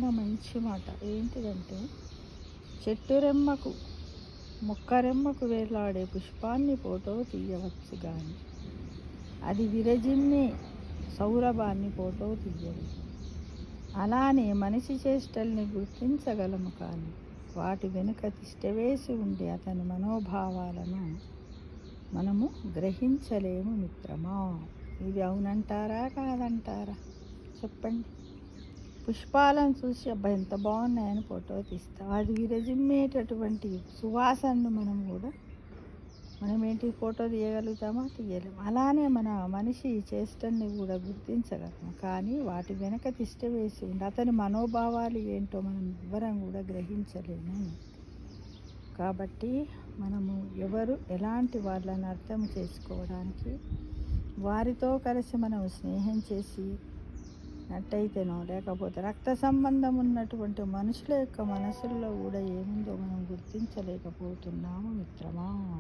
మంచి మాట ఏంటిదంటే, చెట్టు రెమ్మకు మొక్క రెమ్మకు వేలాడే పుష్పాన్ని ఫోటో తీయవచ్చు కానీ అది విరజిమ్మే సౌరభాన్ని ఫోటో తీయదు. అలానే మనిషి చేష్టల్ని గుర్తించగలము కానీ వాటి వెనుక తిష్టవేసి ఉండే అతని మనోభావాలను మనము గ్రహించలేము మిత్రమా. ఇది అవునంటారా కాదంటారా చెప్పండి. పుష్పాలను చూసి అబ్బా ఎంత బాగున్నాయని ఫోటో తీస్తాం. అది విరజిమ్మేటటువంటి సువాసనను మనం ఏంటి ఫోటో తీయగలుగుతామా? తీయలేము. అలానే మన మనిషి చేష్టల్ని కూడా గుర్తించగలము కానీ వాటి వెనక తిష్ట వేసి ఉండి అతని మనోభావాలు ఏంటో మనం ఎవ్వరం కూడా గ్రహించలేము. కాబట్టి మనము ఎవరు ఎలాంటి వాళ్ళని అర్థం చేసుకోవడానికి వారితో కలిసి మనం స్నేహం చేసి నట్టయితేనో లేకపోతే రక్త సంబంధం ఉన్నటువంటి మనుషుల యొక్క మనసుల్లో కూడా ఏముందో మనం గుర్తించలేకపోతున్నాము మిత్రమా.